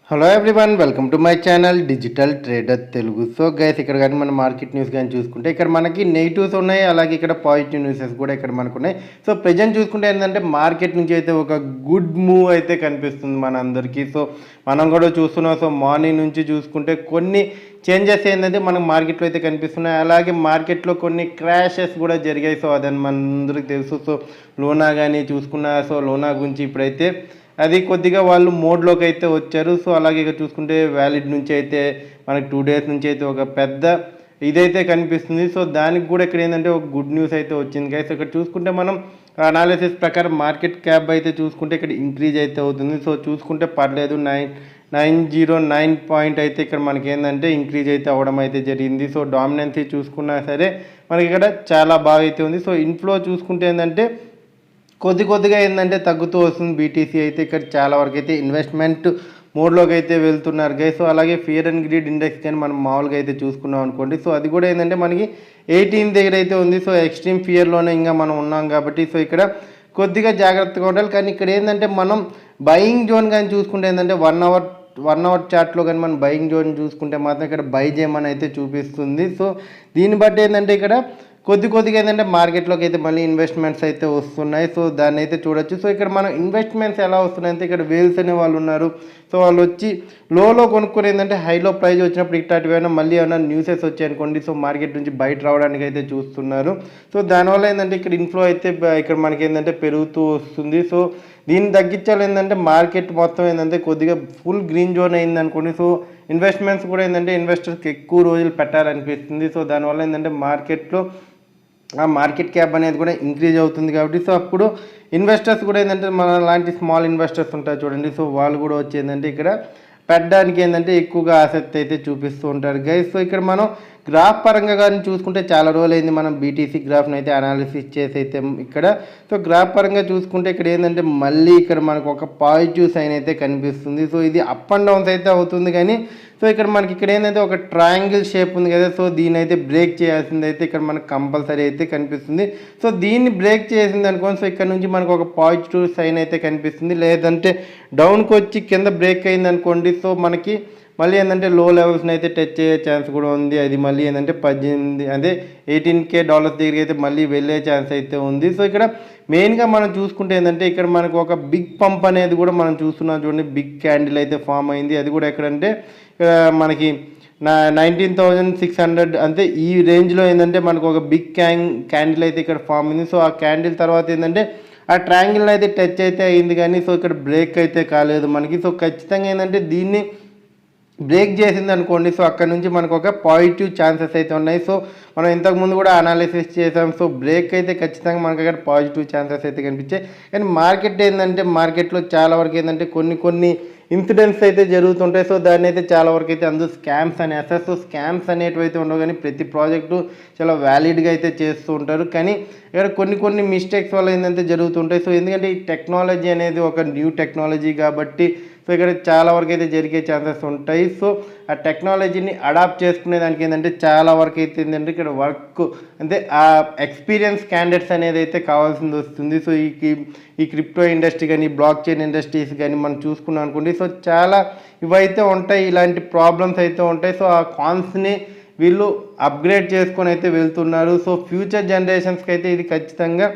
Hello everyone, welcome to my channel digital trader Telugu. So guys, ఇక్కడ కానీ మన market news కానీ చూసుకుంటే ఇక్కడ మనకి నెగిటివ్స్ ఉన్నాయి, అలాగే ఇక్కడ పాజిటివ్ న్యూసెస్ కూడా ఇక్కడ మనకు ఉన్నాయి. సో ప్రజెంట్ చూసుకుంటే ఏంటంటే మార్కెట్ నుంచి అయితే ఒక గుడ్ మూవ్ అయితే కనిపిస్తుంది మన అందరికీ. సో మనం కూడా చూస్తున్నాం. సో మార్నింగ్ నుంచి చూసుకుంటే కొన్ని చేంజెస్ ఏంటంటే మనకు మార్కెట్లో అయితే కనిపిస్తున్నాయి, అలాగే మార్కెట్లో కొన్ని క్రాషెస్ కూడా జరిగాయి. సో అదని మనందరికీ తెలుసు. సో లోనా కానీ చూసుకున్నా, సో లోనా గురించి ఇప్పుడైతే అది కొద్దిగా వాళ్ళు మోడ్లోకి అయితే వచ్చారు. సో అలాగే ఇక్కడ చూసుకుంటే వ్యాలిడ్ నుంచి అయితే మనకి 2 days నుంచి అయితే ఒక పెద్ద ఇదైతే కనిపిస్తుంది. సో దానికి కూడా ఇక్కడ ఏంటంటే ఒక గుడ్ న్యూస్ అయితే వచ్చింది గైస్. ఇక్కడ చూసుకుంటే మనం అనాలిసిస్ ప్రకారం మార్కెట్ క్యాప్ అయితే చూసుకుంటే ఇక్కడ ఇంక్రీజ్ అయితే అవుతుంది. సో చూసుకుంటే పర్లేదు 909 పాయింట్ అయితే ఇక్కడ మనకి ఏంటంటే ఇంక్రీజ్ అయితే అవ్వడం అయితే జరిగింది. సో డామినెన్సీ చూసుకున్నా సరే మనకి ఇక్కడ చాలా బాగా అయితే ఉంది. సో ఇన్ఫ్లో చూసుకుంటే ఏంటంటే కొద్దిగా ఏంటంటే తగ్గుతూ వస్తుంది. బీటీసీ అయితే ఇక్కడ చాలా వరకు అయితే ఇన్వెస్ట్మెంట్ మోడ్లోకి అయితే వెళ్తున్నారు గైస్. సో అలాగే ఫియర్ అండ్ గ్రీడ్ ఇండెక్స్ కానీ మనం మామూలుగా అయితే చూసుకున్నాం అనుకోండి. సో అది కూడా ఏంటంటే మనకి 18 దగ్గర అయితే ఉంది. సో ఎక్స్ట్రీమ్ ఫియర్లోనే ఇంకా మనం ఉన్నాం కాబట్టి సో ఇక్కడ కొద్దిగా జాగ్రత్తగా ఉండాలి. కానీ ఇక్కడ ఏంటంటే మనం బయింగ్ జోన్ కానీ చూసుకుంటే ఏంటంటే 1 hour చార్ట్లో కానీ మనం బయింగ్ జోన్ చూసుకుంటే మాత్రం ఇక్కడ బై చేయమని అయితే చూపిస్తుంది. సో దీన్ని బట్టి ఏంటంటే ఇక్కడ కొద్దిగా ఏంటంటే మార్కెట్లోకి అయితే మళ్ళీ ఇన్వెస్ట్మెంట్స్ అయితే వస్తున్నాయి. సో దాన్ని అయితే చూడొచ్చు. సో ఇక్కడ మనం ఇన్వెస్ట్మెంట్స్ ఎలా వస్తున్నాయంటే ఇక్కడ వేల్స్ అనే వాళ్ళు ఉన్నారు. సో వాళ్ళు వచ్చి లోలో కొనుక్కొని ఏంటంటే హైలో ప్రైజ్ వచ్చినప్పుడు ఇట్లాంటివైనా మళ్ళీ ఏమైనా న్యూసెస్ వచ్చాయి అనుకోండి, సో మార్కెట్ నుంచి బయట రావడానికి అయితే చూస్తున్నారు. సో దానివల్ల ఏంటంటే ఇక్కడ ఇన్ఫ్లో అయితే ఇక్కడ మనకి ఏంటంటే పెరుగుతూ వస్తుంది. సో దీన్ని తగ్గించాలి ఏంటంటే మార్కెట్ మొత్తం ఏంటంటే కొద్దిగా ఫుల్ గ్రీన్ జోన్ అయింది అనుకోండి. సో ఇన్వెస్ట్మెంట్స్ కూడా ఏంటంటే ఇన్వెస్టర్స్కి ఎక్కువ రోజులు పెట్టాలనిపిస్తుంది. సో దానివల్ల ఏంటంటే మార్కెట్లో ఆ మార్కెట్ క్యాప్ అనేది కూడా ఇంక్రీజ్ అవుతుంది కాబట్టి సో అప్పుడు ఇన్వెస్టర్స్ కూడా ఏంటంటే మన లాంటి స్మాల్ ఇన్వెస్టర్స్ ఉంటారు చూడండి. సో వాళ్ళు కూడా వచ్చి ఏంటంటే ఇక్కడ పెట్టడానికి ఏంటంటే ఎక్కువగా ఆసక్తి అయితే చూపిస్తూ ఉంటారు గైస్. సో ఇక్కడ మనం గ్రాఫ్ పరంగా కానీ చూసుకుంటే చాలా రోజులైంది మనం బీటీసీ గ్రాఫ్ని అయితే అనాలిసిస్ చేసి అయితే ఇక్కడ. సో గ్రాఫ్ పరంగా చూసుకుంటే ఇక్కడ ఏంటంటే మళ్ళీ ఇక్కడ మనకు ఒక పాజిటివ్ సైన్ అయితే కనిపిస్తుంది. సో ఇది అప్ అండ్ డౌన్స్ అయితే అవుతుంది కానీ సో ఇక్కడ మనకి ఇక్కడ ఏంటంటే ఒక ట్రయాంగిల్ షేప్ ఉంది కదా. సో దీన్ని అయితే బ్రేక్ చేయాల్సింది అయితే ఇక్కడ మనకు కంపల్సరీ అయితే కనిపిస్తుంది. సో దీన్ని బ్రేక్ చేసింది అనుకోండి. సో ఇక్కడ నుంచి మనకు ఒక పాజిటివ్ సైన్ అయితే కనిపిస్తుంది. లేదంటే డౌన్కి వచ్చి కింద బ్రేక్ అయింది అనుకోండి, సో మనకి మళ్ళీ ఏంటంటే లో లెవెల్స్ని అయితే టచ్ అయ్యే ఛాన్స్ కూడా ఉంది. అది మళ్ళీ ఏంటంటే 18K డాలర్స్ దగ్గరికి అయితే మళ్ళీ వెళ్ళే ఛాన్స్ అయితే ఉంది. సో ఇక్కడ మెయిన్గా మనం చూసుకుంటే ఏంటంటే ఇక్కడ మనకు ఒక బిగ్ పంప్ అనేది కూడా మనం చూస్తున్నాం చూడండి. బిగ్ క్యాండిల్ అయితే ఫామ్ అయింది. అది కూడా ఎక్కడంటే మనకి 19,600 అంటే ఈ రేంజ్లో ఏంటంటే మనకు ఒక బిగ్ క్యాండిల్ అయితే ఇక్కడ ఫామ్ అయింది. సో ఆ క్యాండిల్ తర్వాత ఏంటంటే ఆ ట్రయాంగిల్ అయితే టచ్ అయితే అయింది కానీ సో ఇక్కడ బ్రేక్ అయితే కాలేదు మనకి. సో ఖచ్చితంగా ఏంటంటే దీన్ని బ్రేక్ చేసింది అనుకోండి, సో అక్కడ నుంచి మనకు ఒక పాజిటివ్ ఛాన్సెస్ అయితే ఉన్నాయి. సో మనం ఇంతకుముందు కూడా అనాలిసిస్ చేసాం. సో బ్రేక్ అయితే ఖచ్చితంగా మనకు అక్కడ పాజిటివ్ ఛాన్సెస్ అయితే కనిపించాయి. కానీ మార్కెట్ ఏంటంటే మార్కెట్లో చాలా వరకు ఏంటంటే కొన్ని ఇన్సిడెంట్స్ అయితే జరుగుతుంటాయి. సో దాన్ని అయితే చాలా వరకు అయితే అందరూ స్కామ్స్ అనేస్తారు. సో స్కామ్స్ అనేటివి అయితే ఉండవు కానీ ప్రతి ప్రాజెక్టు చాలా వ్యాలిడ్గా అయితే చేస్తూ ఉంటారు. కానీ ఇక్కడ కొన్ని మిస్టేక్స్ వల్ల ఏంటంటే జరుగుతుంటాయి. సో ఎందుకంటే ఈ టెక్నాలజీ అనేది ఒక న్యూ టెక్నాలజీ కాబట్టి సో ఇక్కడ చాలా వరకు అయితే జరిగే ఛాన్సెస్ ఉంటాయి. సో ఆ టెక్నాలజీని అడాప్ట్ చేసుకునే దానికి ఏంటంటే చాలా వరకు అయితే ఏంటంటే ఇక్కడ వర్క్ అంటే ఆ ఎక్స్పీరియన్స్ క్యాండిడేట్స్ అనేది అయితే కావాల్సింది వస్తుంది. సో ఈ క్రిప్టో ఇండస్ట్రీ కానీ బ్లాక్ చైన్ ఇండస్ట్రీస్ కానీ మనం చూసుకున్నాం అనుకోండి, సో చాలా ఇవైతే ఉంటాయి, ఇలాంటి ప్రాబ్లమ్స్ అయితే ఉంటాయి. సో ఆ కాన్స్ని వీళ్ళు అప్గ్రేడ్ చేసుకొని అయితే వెళ్తున్నారు. సో ఫ్యూచర్ జనరేషన్స్కి అయితే ఇది ఖచ్చితంగా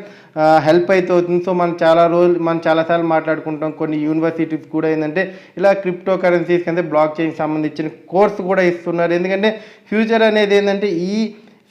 హెల్ప్ అయితే అవుతుంది. సో మనం చాలాసార్లు మాట్లాడుకుంటాం. కొన్ని యూనివర్సిటీస్ కూడా ఏంటంటే ఇలా క్రిప్టో కరెన్సీస్ అంటే బ్లాక్ చైన్కి సంబంధించిన కోర్సు కూడా ఇస్తున్నారు. ఎందుకంటే ఫ్యూచర్ అనేది ఏంటంటే ఈ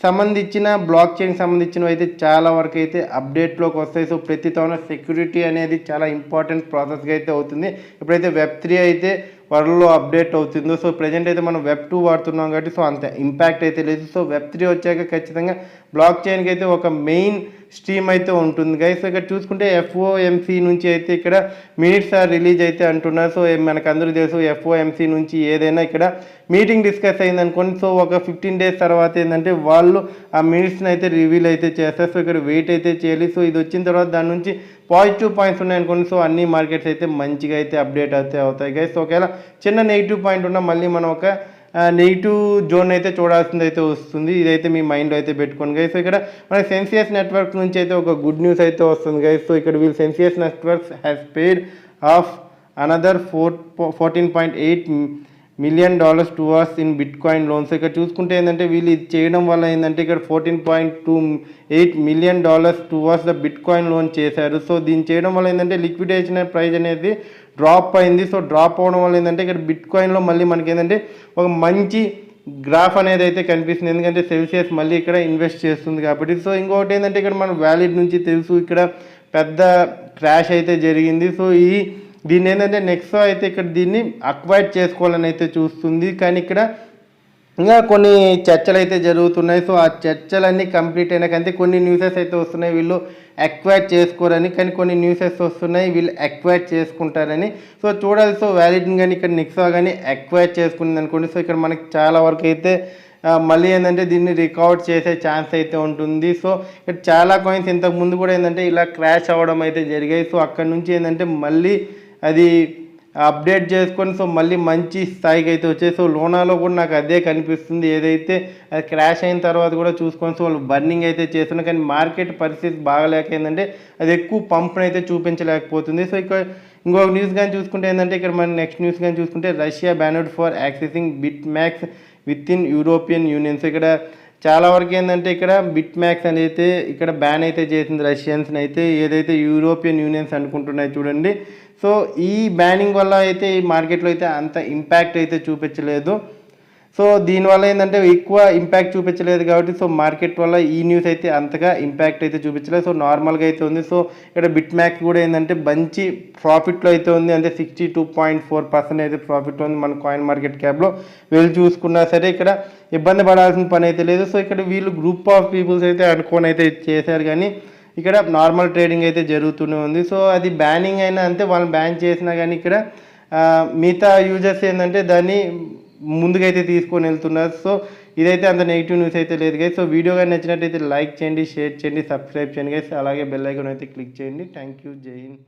సంబంధించిన బ్లాక్ చైన్కి సంబంధించినవి అయితే చాలా వరకు అయితే అప్డేట్లోకి వస్తాయి. సో ప్రతి తవన సెక్యూరిటీ అనేది చాలా ఇంపార్టెంట్ ప్రాసెస్గా అయితే అవుతుంది. ఎప్పుడైతే Web3 అయితే వరల్డ్లో అప్డేట్ అవుతుందో, సో ప్రజెంట్ అయితే మనం Web2 వాడుతున్నాం కాబట్టి సో అంత ఇంపాక్ట్ అయితే లేదు. సో Web3 వచ్చాక ఖచ్చితంగా బ్లాక్ చైన్కి అయితే ఒక మెయిన్ స్ట్రీమ్ అయితే ఉంటుంది గైస్. ఇక్కడ చూసుకుంటే FOMC నుంచి అయితే ఇక్కడ మినిట్స్ రిలీజ్ అయితే అంటున్నారు. సో మనకు అందరూ తెలుసు FOMC నుంచి ఏదైనా ఇక్కడ మీటింగ్ డిస్కస్ అయింది అనుకోండి, సో ఒక 15 days తర్వాత ఏంటంటే వాళ్ళు ఆ మినిట్స్ని అయితే రివీల్ అయితే చేస్తారు. సో ఇక్కడ వెయిట్ అయితే చేయాలి. సో ఇది వచ్చిన తర్వాత దాని నుంచి పాజిటివ్ పాయింట్స్ ఉన్నాయనుకోండి, సో అన్ని మార్కెట్స్ అయితే మంచిగా అయితే అప్డేట్ అయితే అవుతాయి గైస్. సో ఒకవేళ చిన్న నెగిటివ్ పాయింట్ ఉన్నా మళ్ళీ మనం ఒక నెగిటివ్ జోన్ అయితే చూడాల్సింది అయితే వస్తుంది. ఇదైతే మీ మైండ్లో అయితే పెట్టుకోండి గైస్. సో ఇక్కడ మన సెన్సియస్ నెట్వర్క్ నుంచి అయితే ఒక గుడ్ న్యూస్ అయితే వస్తుంది గైస్. సో ఇక్కడ వీళ్ళు Celsius networks has paid off another 14.8 million towards in bitcoin loans. ఇక్కడ చూసుకుంటే ఏంటంటే వీళ్ళు ఇది చేయడం వల్ల ఏంటంటే ఇక్కడ 14.28 million towards the bitcoin loan చేశారు. సో దీన్ని చేయడం వల్ల ఏంటంటే లిక్విడేషన్ ప్రైస్ అనేది డ్రాప్ అయింది. సో డ్రాప్ అవడం వల్ల ఏంటంటే ఇక్కడ బిట్కాయిన్లో మళ్ళీ మనకి ఏంటంటే ఒక మంచి గ్రాఫ్ అనేది అయితే కనిపిస్తుంది, ఎందుకంటే సెల్సియస్ మళ్ళీ ఇక్కడ ఇన్వెస్ట్ చేస్తుంది కాబట్టి. సో ఇంకొకటి ఏంటంటే ఇక్కడ మన వ్యాలిడ్ నుంచి తెలుసు ఇక్కడ పెద్ద క్రాష్ అయితే జరిగింది. సో దీన్ని ఏంటంటే నెక్స్ట్ అయితే ఇక్కడ దీన్ని అక్వైర్ చేసుకోవాలని అయితే చూస్తుంది, కానీ ఇక్కడ ఇంకా కొన్ని చర్చలు అయితే జరుగుతున్నాయి. సో ఆ చర్చలన్నీ కంప్లీట్ అయినాకంటే కొన్ని న్యూసెస్ అయితే వస్తున్నాయి వీళ్ళు అక్వైర్ చేసుకోరని, కానీ కొన్ని న్యూసెస్ వస్తున్నాయి వీళ్ళు అక్వైర్ చేసుకుంటారని. సో చూడాలి. సో వ్యాలిడ్ కానీ ఇక్కడ నెక్సా కానీ అక్వైర్ చేసుకుంది అనుకోండి, సో ఇక్కడ మనకి చాలా వరకు అయితే మళ్ళీ ఏంటంటే దీన్ని రికవర్ చేసే ఛాన్స్ అయితే ఉంటుంది. సో ఇక్కడ చాలా కాయిన్స్ ఇంతకు ముందు కూడా ఏంటంటే ఇలా క్రాష్ అవ్వడం అయితే జరిగాయి. సో అక్కడ నుంచి ఏంటంటే మళ్ళీ అది అప్డేట్ చేసుకొని సో మళ్ళీ మంచి స్థాయికి అయితే వచ్చాయి. సో లోనాలో కూడా నాకు అదే కనిపిస్తుంది, ఏదైతే అది క్రాష్ అయిన తర్వాత కూడా చూసుకొని సో వాళ్ళు బర్నింగ్ అయితే చేస్తున్నారు, కానీ మార్కెట్ పరిస్థితి బాగలేక ఏంటంటే అది ఎక్కువ పంప్ని అయితే చూపించలేకపోతుంది. సో ఇక్కడ ఇంకొక న్యూస్ కానీ చూసుకుంటే ఏంటంటే ఇక్కడ మన నెక్స్ట్ న్యూస్ కానీ చూసుకుంటే Russia banned for accessing bit max with in European Union. So ఇక్కడ చాలా వరకు ఏంటంటే ఇక్కడ బిట్ మ్యాక్స్ అనేది ఇక్కడ బ్యాన్ అయితే చేసింది రష్యన్స్ని అయితే, ఏదైతే యూరోపియన్ యూనియన్స్ అనుకుంటున్నాయి చూడండి. సో ఈ బ్యానింగ్ వల్ల అయితే ఈ మార్కెట్లో అయితే అంత ఇంపాక్ట్ అయితే చూపించలేదు. సో దీనివల్ల ఏంటంటే ఎక్కువ ఇంపాక్ట్ చూపించలేదు కాబట్టి సో మార్కెట్ వల్ల ఈ న్యూస్ అయితే అంతగా ఇంపాక్ట్ అయితే చూపించలేదు. సో నార్మల్గా అయితే ఉంది. సో ఇక్కడ బిట్ మ్యాక్స్ కూడా ఏంటంటే మంచి ప్రాఫిట్లో అయితే ఉంది, అంటే 62.4% అయితే ప్రాఫిట్ ఉంది మన కాయిన్ మార్కెట్ క్యాప్లో. వీళ్ళు చూసుకున్నా సరే ఇక్కడ ఇబ్బంది పడాల్సిన పని అయితే లేదు. సో ఇక్కడ వీళ్ళు గ్రూప్ ఆఫ్ పీపుల్స్ అయితే అనుకొని అయితే చేశారు, కానీ ఇక్కడ నార్మల్ ట్రేడింగ్ అయితే జరుగుతూనే ఉంది. సో అది బ్యానింగ్ అయినా అంతే, వాళ్ళని బ్యాన్ చేసినా కానీ ఇక్కడ మిగతా యూజర్స్ ఏంటంటే దాన్ని ముందుకైతే తీసుకొని వెళ్తున్నారు. సో ఇదైతే అంత నెగిటివ్ న్యూస్ అయితే లేదు గైస్. సో వీడియో కానీ నచ్చినట్టయితే లైక్ చేయండి, షేర్ చేయండి, సబ్స్క్రైబ్ చేయండి గైస్, అలాగే బెల్ ఐకాన్ అయితే క్లిక్ చేయండి. థ్యాంక్ యూ, జై హింద్.